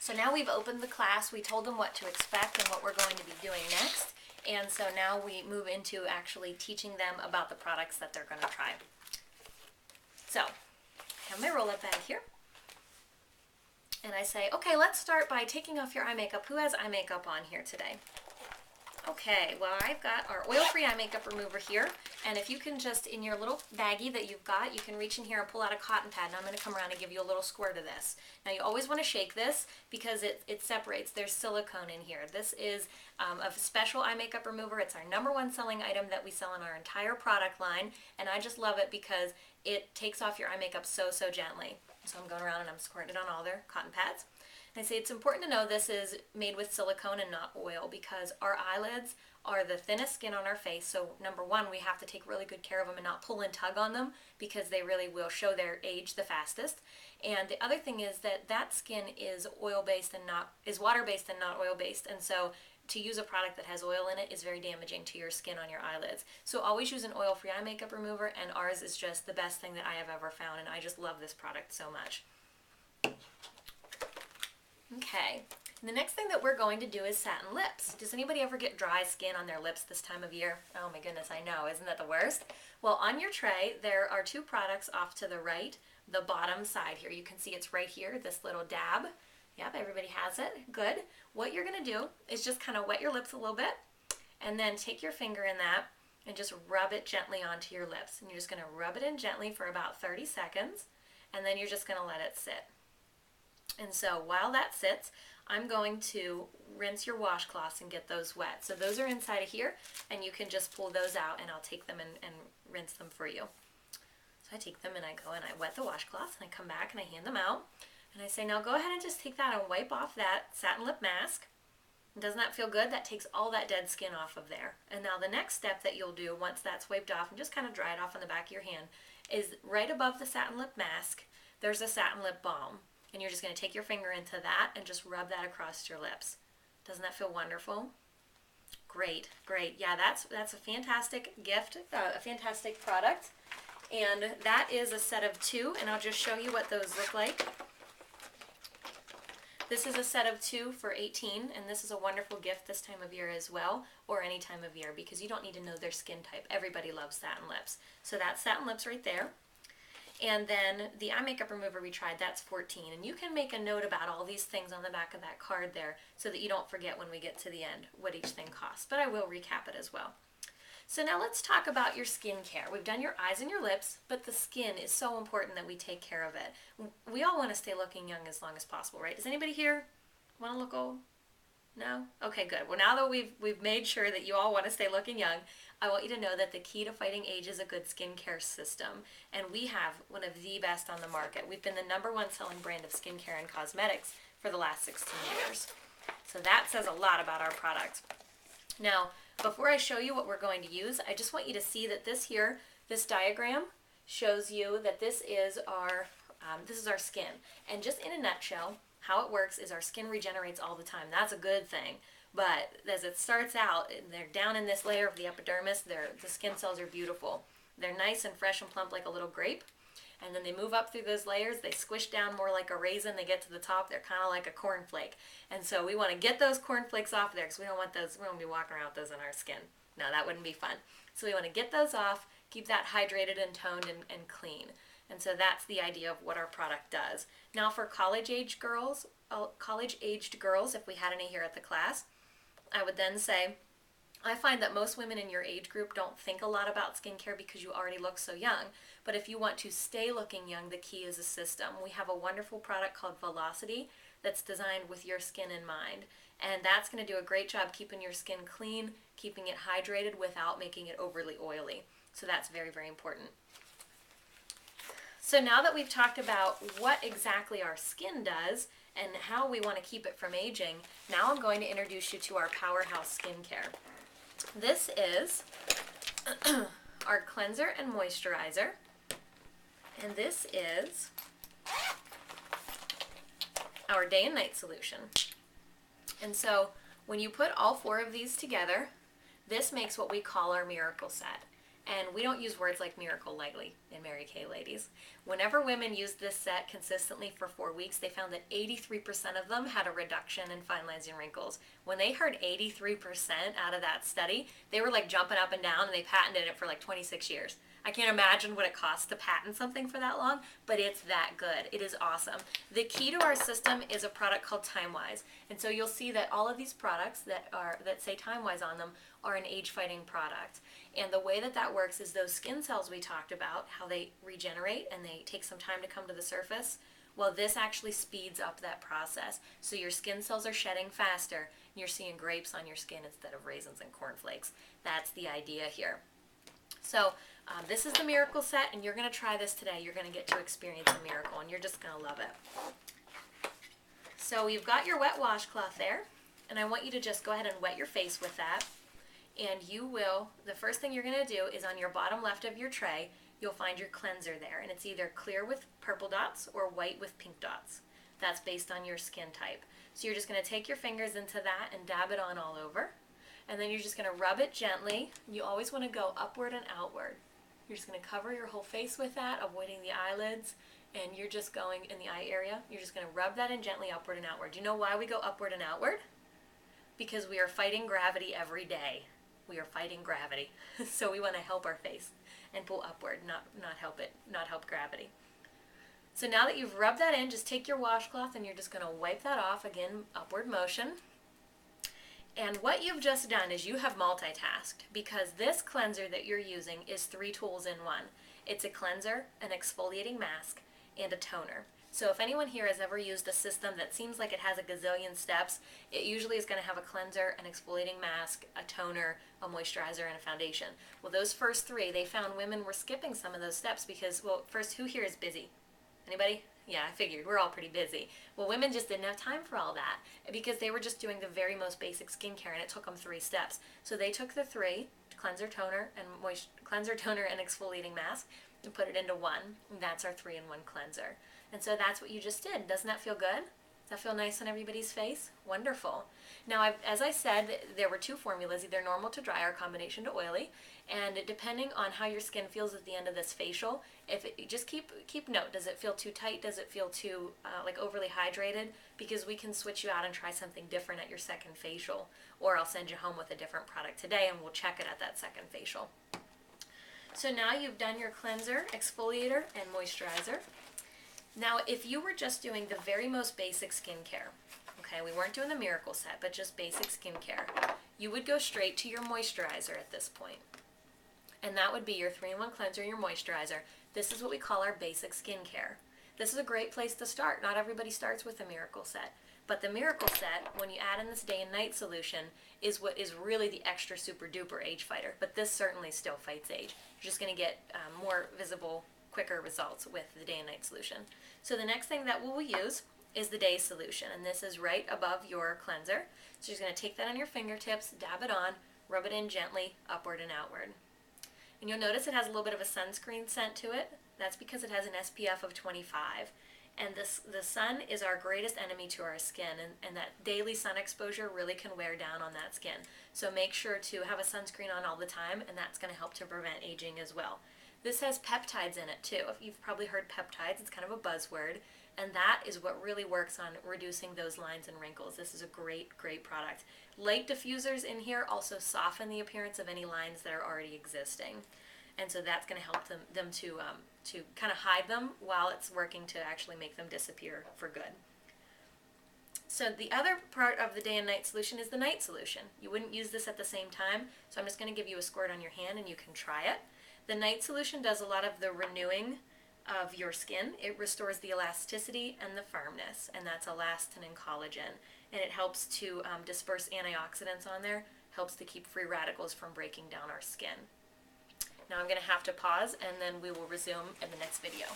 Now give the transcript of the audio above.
So now we've opened the class, we told them what to expect and what we're going to be doing next. And so now we move into actually teaching them about the products that they're going to try. So, I have my roll-up bag here. And I say, okay, let's start by taking off your eye makeup. Who has eye makeup on here today? Okay, well, I've got our oil-free eye makeup remover here, and if you can just, in your little baggie that you've got, you can reach in here and pull out a cotton pad, and I'm going to come around and give you a little squirt of this. Now, you always want to shake this because it separates. There's silicone in here. This is a special eye makeup remover. It's our #1 selling item that we sell in our entire product line, and I just love it because it takes off your eye makeup so, so gently. So I'm going around and I'm squirting it on all their cotton pads. I say it's important to know this is made with silicone and not oil because our eyelids are the thinnest skin on our face. So #1, we have to take really good care of them and not pull and tug on them because they really will show their age the fastest. And the other thing is that skin is oil-based and is water-based and not oil-based. And so to use a product that has oil in it is very damaging to your skin on your eyelids. So always use an oil-free eye makeup remover, and ours is just the best thing that I have ever found, and I just love this product so much. Okay, and the next thing that we're going to do is satin lips. Does anybody ever get dry skin on their lips this time of year? Oh my goodness, I know, isn't that the worst? Well, on your tray, there are 2 products off to the right, the bottom side here. You can see it's right here, this little dab. Yep, everybody has it. Good. What you're going to do is just kind of wet your lips a little bit, and then take your finger in that and just rub it gently onto your lips. And you're just going to rub it in gently for about 30 seconds, and then you're just going to let it sit. And so while that sits, I'm going to rinse your washcloths and get those wet. So those are inside of here, and you can just pull those out, and I'll take them and rinse them for you. So I take them and I go and I wet the washcloths, and I come back and I hand them out. And I say, now go ahead and just take that and wipe off that satin lip mask. Doesn't that feel good? That takes all that dead skin off of there. And now the next step that you'll do once that's wiped off and just kind of dry it off on the back of your hand is right above the satin lip mask, there's a satin lip balm. And you're just going to take your finger into that and just rub that across your lips. Doesn't that feel wonderful? Great, great. Yeah, that's a fantastic gift, a fantastic product. And that is a set of 2, and I'll just show you what those look like. This is a set of 2 for $18, and this is a wonderful gift this time of year as well, or any time of year, because you don't need to know their skin type. Everybody loves satin lips. So that's satin lips right there. And then the eye makeup remover we tried, that's $14. And you can make a note about all these things on the back of that card there so that you don't forget when we get to the end what each thing costs. But I will recap it as well. So now let's talk about your skincare. We've done your eyes and your lips, but the skin is so important that we take care of it. We all want to stay looking young as long as possible, right? Does anybody here want to look old? No? Okay, good. Well, now that we've made sure that you all want to stay looking young, I want you to know that the key to fighting age is a good skincare system. And we have one of the best on the market. We've been the #1 selling brand of skincare and cosmetics for the last 16 years. So that says a lot about our product. Now, before I show you what we're going to use, I just want you to see that this diagram shows you that this is our skin. And just in a nutshell, how it works is our skin regenerates all the time. That's a good thing. But as it starts out, they're down in this layer of the epidermis. The skin cells are beautiful. They're nice and fresh and plump like a little grape. And then they move up through those layers. They squish down more like a raisin. They get to the top. They're kind of like a cornflake. And so we want to get those cornflakes off there because we don't want those. We don't want to be walking around with those in our skin. No, that wouldn't be fun. So we want to get those off, keep that hydrated and toned and clean. And so that's the idea of what our product does. Now for college-aged girls, if we had any here at the class, I would then say, I find that most women in your age group don't think a lot about skincare because you already look so young. But if you want to stay looking young, the key is a system. We have a wonderful product called Velocity that's designed with your skin in mind. And that's going to do a great job keeping your skin clean, keeping it hydrated without making it overly oily. So that's very, very important. So now that we've talked about what exactly our skin does and how we want to keep it from aging, now I'm going to introduce you to our Powerhouse Skincare. This is our cleanser and moisturizer, and this is our day and night solution. And so when you put all 4 of these together, this makes what we call our miracle set. And we don't use words like miracle lightly in Mary Kay, ladies. Whenever women used this set consistently for 4 weeks, they found that 83% of them had a reduction in fine lines and wrinkles. When they heard 83% out of that study, they were like jumping up and down, and they patented it for like 26 years. I can't imagine what it costs to patent something for that long, but it's that good. It is awesome. The key to our system is a product called TimeWise. And so you'll see that all of these products that say TimeWise on them are an age-fighting product. And the way that that works is those skin cells we talked about, how they regenerate and they take some time to come to the surface. Well, this actually speeds up that process. So your skin cells are shedding faster, and you're seeing grapes on your skin instead of raisins and cornflakes. That's the idea here. So this is the miracle set, and you're going to try this today. You're going to get to experience a miracle, and you're just going to love it. So you've got your wet washcloth there, and I want you to just go ahead and wet your face with that. And you will, the first thing you're going to do is on your bottom left of your tray, you'll find your cleanser there, and it's either clear with purple dots or white with pink dots. That's based on your skin type. So you're just going to take your fingers into that and dab it on all over. And then you're just going to rub it gently. You always want to go upward and outward. You're just going to cover your whole face with that, avoiding the eyelids, and you're just going in the eye area. You're just going to rub that in gently upward and outward. Do you know why we go upward and outward? Because we are fighting gravity every day. We are fighting gravity. So we want to help our face and pull upward, not help gravity. So now that you've rubbed that in, just take your washcloth and you're just going to wipe that off, again, upward motion. And what you've just done is you have multitasked, because this cleanser that you're using is 3 tools in one. It's a cleanser, an exfoliating mask, and a toner. So if anyone here has ever used a system that seems like it has a gazillion steps, it usually is going to have a cleanser, an exfoliating mask, a toner, a moisturizer, and a foundation. Well, those first 3, they found women were skipping some of those steps because, well, first, who here is busy? Anybody? Yeah, I figured. We're all pretty busy. Well, women just didn't have time for all that because they were just doing the very most basic skincare, and it took them 3 steps. So they took the 3, cleanser, toner, and exfoliating mask, and put it into one. And that's our 3-in-1 cleanser. And so that's what you just did. Doesn't that feel good? Does that feel nice on everybody's face? Wonderful. Now, as I said, there were 2 formulas, either normal to dry or combination to oily. And depending on how your skin feels at the end of this facial, just keep note. Does it feel too tight? Does it feel too like overly hydrated? Because we can switch you out and try something different at your second facial. Or I'll send you home with a different product today and we'll check it at that second facial. So now you've done your cleanser, exfoliator, and moisturizer. Now, if you were just doing the very most basic skincare, okay, we weren't doing the miracle set, but just basic skincare, you would go straight to your moisturizer at this point. And that would be your 3-in-1 cleanser and your moisturizer. This is what we call our basic skincare. This is a great place to start. Not everybody starts with the miracle set. But the miracle set, when you add in this day and night solution, is what is really the extra super duper age fighter. But this certainly still fights age. You're just going to get more visible, quicker results with the day and night solution. So the next thing that we will use is the day solution, and this is right above your cleanser. So you're just going to take that on your fingertips, dab it on, rub it in gently, upward and outward. And you'll notice it has a little bit of a sunscreen scent to it. That's because it has an SPF of 25. And the sun is our greatest enemy to our skin, and that daily sun exposure really can wear down on that skin. So make sure to have a sunscreen on all the time, and that's going to help to prevent aging as well. This has peptides in it too. If you've probably heard peptides, it's kind of a buzzword, and that is what really works on reducing those lines and wrinkles. This is a great, great product. Light diffusers in here also soften the appearance of any lines that are already existing. And so that's going to help them to kind of hide them while it's working to actually make them disappear for good. So the other part of the day and night solution is the night solution. You wouldn't use this at the same time, so I'm just going to give you a squirt on your hand and you can try it. The night solution does a lot of the renewing of your skin. It restores the elasticity and the firmness, and that's elastin and collagen. And it helps to disperse antioxidants on there, helps to keep free radicals from breaking down our skin. Now I'm going to have to pause, and then we will resume in the next video.